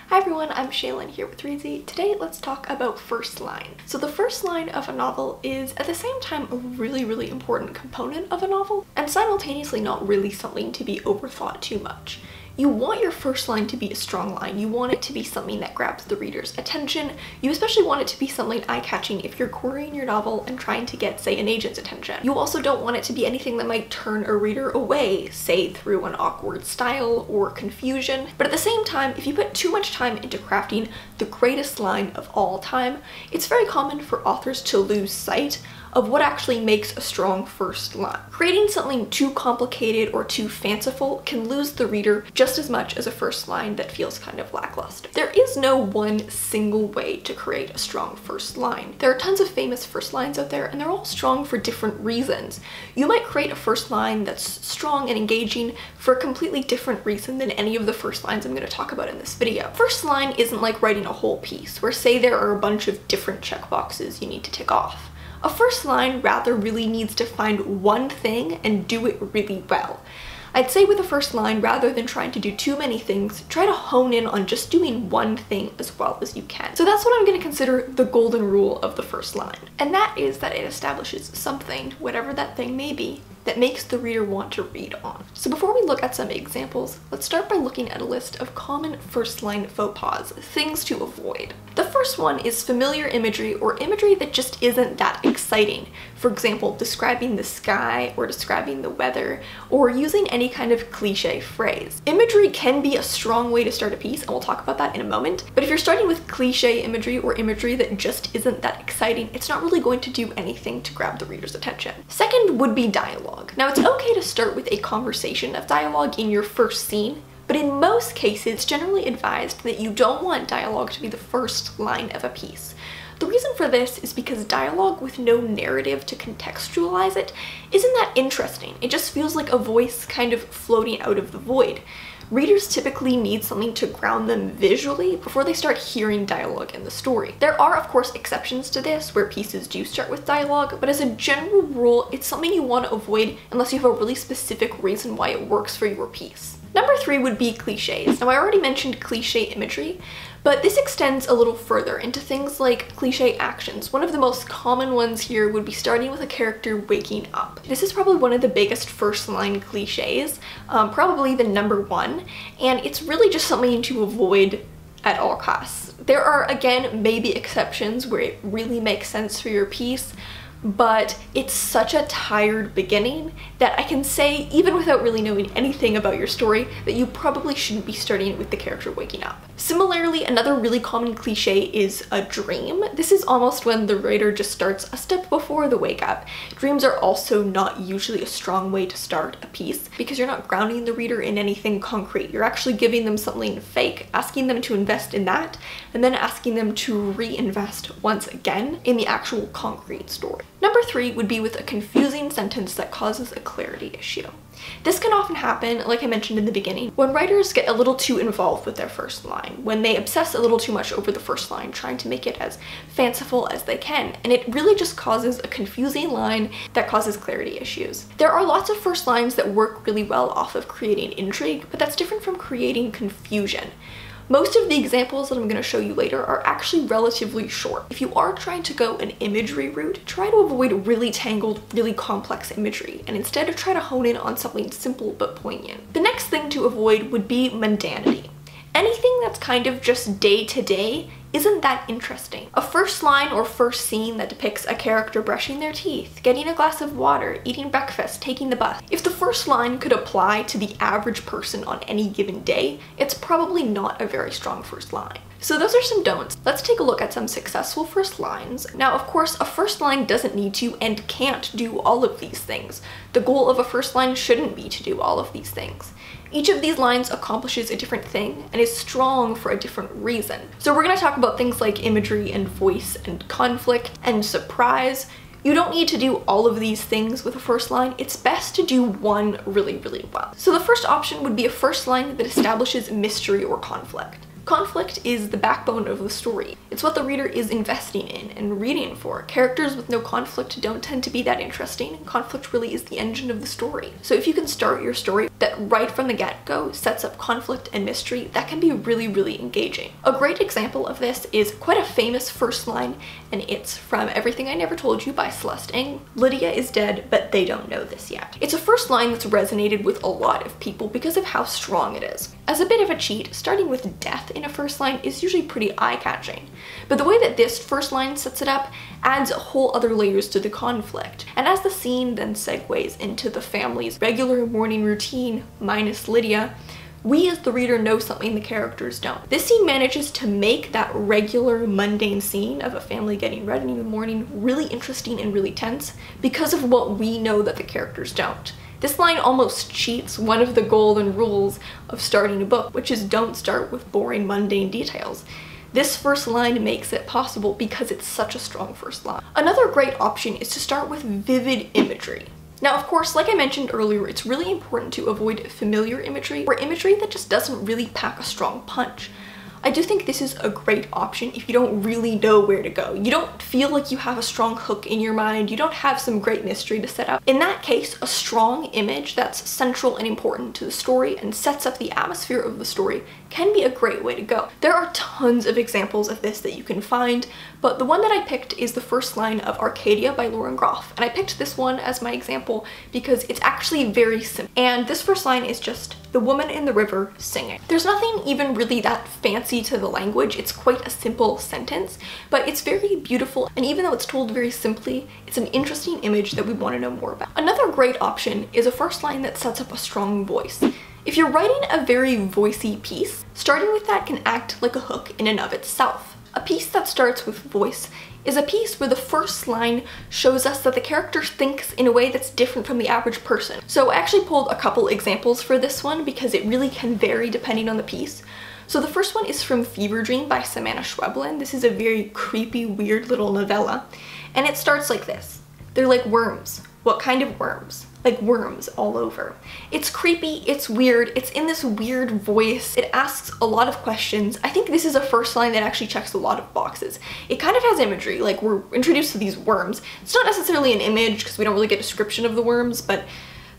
Hi everyone, I'm Shaylin here with Reezy. Today let's talk about first line. So the first line of a novel is at the same time a really important component of a novel and simultaneously not really something to be overthought too much. You want your first line to be a strong line. You want it to be something that grabs the reader's attention. You especially want it to be something eye-catching if you're querying your novel and trying to get, say, an agent's attention. You also don't want it to be anything that might turn a reader away, say through an awkward style or confusion. But at the same time, if you put too much time into crafting the greatest line of all time, it's very common for authors to lose sight of what actually makes a strong first line. Creating something too complicated or too fanciful can lose the reader just as much as a first line that feels kind of lackluster. There is no one single way to create a strong first line. There are tons of famous first lines out there and they're all strong for different reasons. You might create a first line that's strong and engaging for a completely different reason than any of the first lines I'm going to talk about in this video. First line isn't like writing a whole piece where, say, there are a bunch of different checkboxes you need to tick off. A first line rather really needs to find one thing and do it really well. I'd say with a first line, rather than trying to do too many things, try to hone in on just doing one thing as well as you can. So that's what I'm going to consider the golden rule of the first line. And that is that it establishes something, whatever that thing may be, that makes the reader want to read on. So before we look at some examples, let's start by looking at a list of common first line faux pas, things to avoid. The first one is familiar imagery or imagery that just isn't that exciting. For example, describing the sky or describing the weather or using any kind of cliche phrase. Imagery can be a strong way to start a piece, and we'll talk about that in a moment, but if you're starting with cliche imagery or imagery that just isn't that exciting, it's not really going to do anything to grab the reader's attention. Second would be dialogue. Now, it's okay to start with a conversation of dialogue in your first scene, but in most cases, it's generally advised that you don't want dialogue to be the first line of a piece. The reason for this is because dialogue with no narrative to contextualize it isn't that interesting. It just feels like a voice kind of floating out of the void. Readers typically need something to ground them visually before they start hearing dialogue in the story. There are, of course, exceptions to this where pieces do start with dialogue, but as a general rule, it's something you want to avoid unless you have a really specific reason why it works for your piece. Number 3 would be cliches. Now, I already mentioned cliche imagery, but this extends a little further into things like cliche actions. One of the most common ones here would be starting with a character waking up. This is probably one of the biggest first line cliches, probably the number one, and it's really just something to avoid at all costs. There are, again, maybe exceptions where it really makes sense for your piece, but it's such a tired beginning that I can say, even without really knowing anything about your story, that you probably shouldn't be starting with the character waking up. Similarly, another really common cliche is a dream. This is almost when the writer just starts a step before the wake up. Dreams are also not usually a strong way to start a piece because you're not grounding the reader in anything concrete. You're actually giving them something fake, asking them to invest in that, and then asking them to reinvest once again in the actual concrete story. Number 3 would be with a confusing sentence that causes a clarity issue. This can often happen, like I mentioned in the beginning, when writers get a little too involved with their first line, when they obsess a little too much over the first line, trying to make it as fanciful as they can, and it really just causes a confusing line that causes clarity issues. There are lots of first lines that work really well off of creating intrigue, but that's different from creating confusion. Most of the examples that I'm going to show you later are actually relatively short. If you are trying to go an imagery route, try to avoid really tangled, really complex imagery, and instead try to hone in on something simple but poignant. The next thing to avoid would be mundanity. Anything that's kind of just day to day isn't that interesting. A first line or first scene that depicts a character brushing their teeth, getting a glass of water, eating breakfast, taking the bus. If the first line could apply to the average person on any given day, it's probably not a very strong first line. So those are some don'ts. Let's take a look at some successful first lines. Now, of course, a first line doesn't need to and can't do all of these things. The goal of a first line shouldn't be to do all of these things. Each of these lines accomplishes a different thing and is strong for a different reason. So we're going to talk about things like imagery and voice and conflict and surprise. You don't need to do all of these things with a first line. It's best to do one really well. So the first option would be a first line that establishes mystery or conflict. Conflict is the backbone of the story. It's what the reader is investing in and reading for. Characters with no conflict don't tend to be that interesting. Conflict really is the engine of the story. So if you can start your story that right from the get-go sets up conflict and mystery, that can be really, really engaging. A great example of this is quite a famous first line, and it's from Everything I Never Told You by Celeste Ng. Lydia is dead, but they don't know this yet. It's a first line that's resonated with a lot of people because of how strong it is. As a bit of a cheat, starting with death in a first line is usually pretty eye-catching, but the way that this first line sets it up adds whole other layers to the conflict. And as the scene then segues into the family's regular morning routine minus Lydia, we as the reader know something the characters don't. This scene manages to make that regular mundane scene of a family getting ready in the morning really interesting and really tense because of what we know that the characters don't. This line almost cheats one of the golden rules of starting a book, which is don't start with boring mundane details. This first line makes it possible because it's such a strong first line. Another great option is to start with vivid imagery. Now, of course, like I mentioned earlier, it's really important to avoid familiar imagery or imagery that just doesn't really pack a strong punch. I do think this is a great option if you don't really know where to go. You don't feel like you have a strong hook in your mind, you don't have some great mystery to set up. In that case, a strong image that's central and important to the story and sets up the atmosphere of the story can be a great way to go. There are tons of examples of this that you can find, but the one that I picked is the first line of Arcadia by Lauren Groff. And I picked this one as my example because it's actually very simple. And this first line is just the woman in the river singing. There's nothing even really that fancy to the language. It's quite a simple sentence, but it's very beautiful. And even though it's told very simply, it's an interesting image that we want to know more about. Another great option is a first line that sets up a strong voice. If you're writing a very voicey piece, starting with that can act like a hook in and of itself. A piece that starts with voice is a piece where the first line shows us that the character thinks in a way that's different from the average person. So I actually pulled a couple examples for this one because it really can vary depending on the piece. So the first one is from Fever Dream by Samantha Schweblin. This is a very creepy, weird little novella, and it starts like this. They're like worms. What kind of worms? Like worms all over. It's creepy, it's weird, it's in this weird voice, it asks a lot of questions. I think this is a first line that actually checks a lot of boxes. It kind of has imagery, like we're introduced to these worms. It's not necessarily an image because we don't really get a description of the worms, but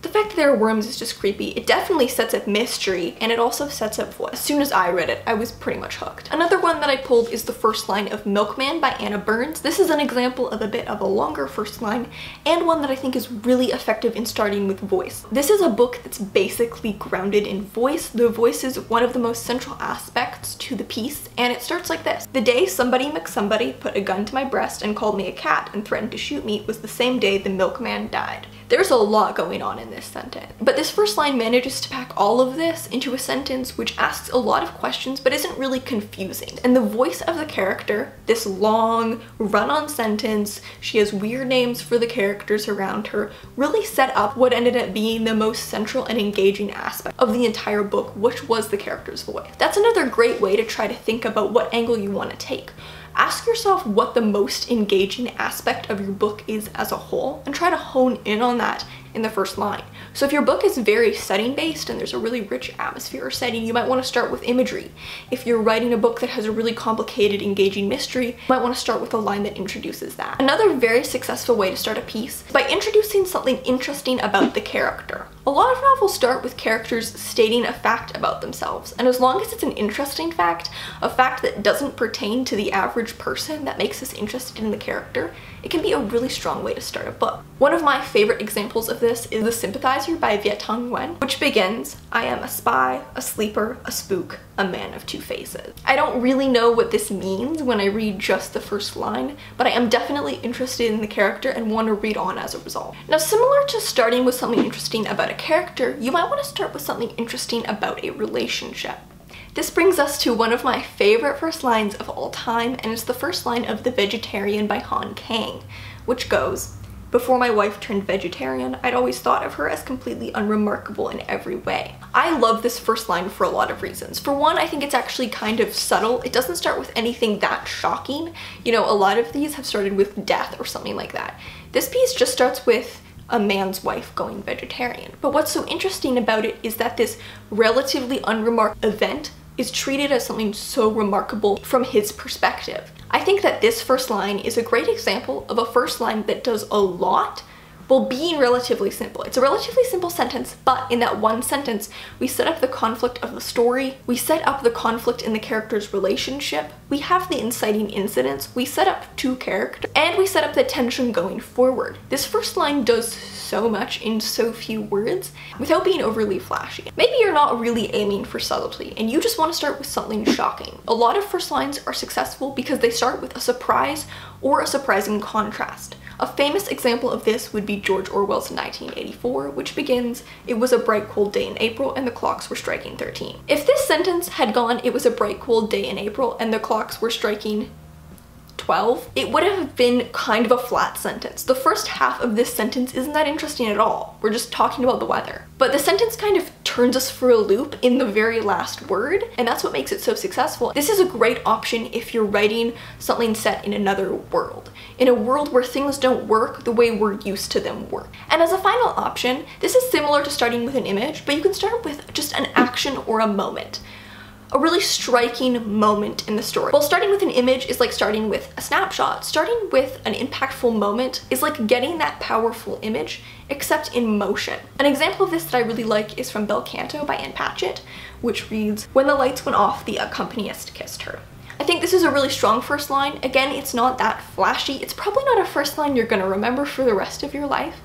the fact that there are worms is just creepy. It definitely sets up mystery, and it also sets up voice. As soon as I read it, I was pretty much hooked. Another one that I pulled is the first line of Milkman by Anna Burns. This is an example of a bit of a longer first line, and one that I think is really effective in starting with voice. This is a book that's basically grounded in voice. The voice is one of the most central aspects to the piece, and it starts like this. The day somebody McSomebody put a gun to my breast and called me a cat and threatened to shoot me was the same day the milkman died. There's a lot going on in this sentence, but this first line manages to pack all of this into a sentence which asks a lot of questions but isn't really confusing. And the voice of the character, this long run-on sentence, she has weird names for the characters around her, really set up what ended up being the most central and engaging aspect of the entire book, which was the character's voice. That's another great way to try to think about what angle you want to take. Ask yourself what the most engaging aspect of your book is as a whole and try to hone in on that in the first line. So if your book is very setting based and there's a really rich atmosphere or setting, you might want to start with imagery. If you're writing a book that has a really complicated, engaging mystery, you might want to start with a line that introduces that. Another very successful way to start a piece is by introducing something interesting about the character. A lot of novels start with characters stating a fact about themselves, and as long as it's an interesting fact, a fact that doesn't pertain to the average person that makes us interested in the character, it can be a really strong way to start a book. One of my favorite examples of this is The Sympathizer by Viet Thanh Nguyen, which begins, I am a spy, a sleeper, a spook, a man of two faces. I don't really know what this means when I read just the first line, but I am definitely interested in the character and want to read on as a result. Now, similar to starting with something interesting about a character, you might want to start with something interesting about a relationship. This brings us to one of my favorite first lines of all time, and it's the first line of The Vegetarian by Han Kang, which goes, before my wife turned vegetarian, I'd always thought of her as completely unremarkable in every way. I love this first line for a lot of reasons. For one, I think it's actually kind of subtle. It doesn't start with anything that shocking. You know, a lot of these have started with death or something like that. This piece just starts with a man's wife going vegetarian. But what's so interesting about it is that this relatively unremarked event is treated as something so remarkable from his perspective. I think that this first line is a great example of a first line that does a lot while being relatively simple. It's a relatively simple sentence, but in that one sentence, we set up the conflict of the story, we set up the conflict in the character's relationship, we have the inciting incidents, we set up two characters, and we set up the tension going forward. This first line does so much in so few words without being overly flashy. Maybe you're not really aiming for subtlety and you just want to start with something shocking. A lot of first lines are successful because they start with a surprise or a surprising contrast. A famous example of this would be George Orwell's 1984, which begins, "It was a bright cold day in April and the clocks were striking 13. If this sentence had gone, "It was a bright cold day in April and the clocks were striking 12, it would have been kind of a flat sentence. The first half of this sentence isn't that interesting at all. We're just talking about the weather. But the sentence kind of turns us for a loop in the very last word, and that's what makes it so successful. This is a great option if you're writing something set in another world, in a world where things don't work the way we're used to them work. And as a final option, this is similar to starting with an image, but you can start with just an action or a moment. A really striking moment in the story. While starting with an image is like starting with a snapshot, starting with an impactful moment is like getting that powerful image, except in motion. An example of this that I really like is from Bel Canto by Ann Patchett, which reads, "When the lights went off, the accompanist kissed her." I think this is a really strong first line. Again, it's not that flashy. It's probably not a first line you're gonna remember for the rest of your life,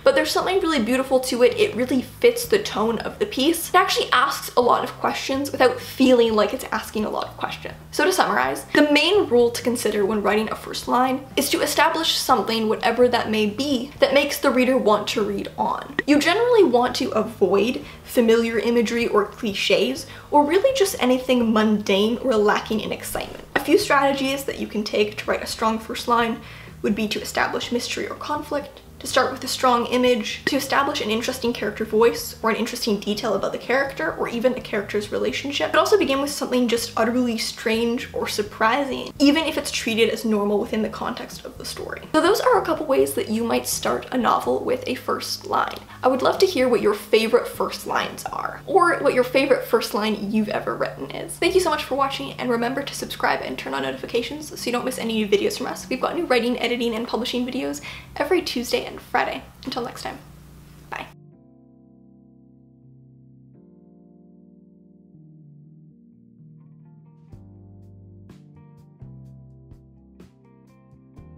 but there's something really beautiful to it. It really fits the tone of the piece. It actually asks a lot of questions without feeling like it's asking a lot of questions. So to summarize, the main rule to consider when writing a first line is to establish something, whatever that may be, that makes the reader want to read on. You generally want to avoid familiar imagery or cliches, or really just anything mundane or lacking in excitement. A few strategies that you can take to write a strong first line would be to establish mystery or conflict, to start with a strong image, to establish an interesting character voice or an interesting detail about the character or even a character's relationship, but also begin with something just utterly strange or surprising, even if it's treated as normal within the context of the story. So those are a couple ways that you might start a novel with a first line. I would love to hear what your favorite first lines are, or what your favorite first line you've ever written is. Thank you so much for watching, and remember to subscribe and turn on notifications so you don't miss any new videos from us. We've got new writing, editing, and publishing videos every Tuesday and Friday. Until next time.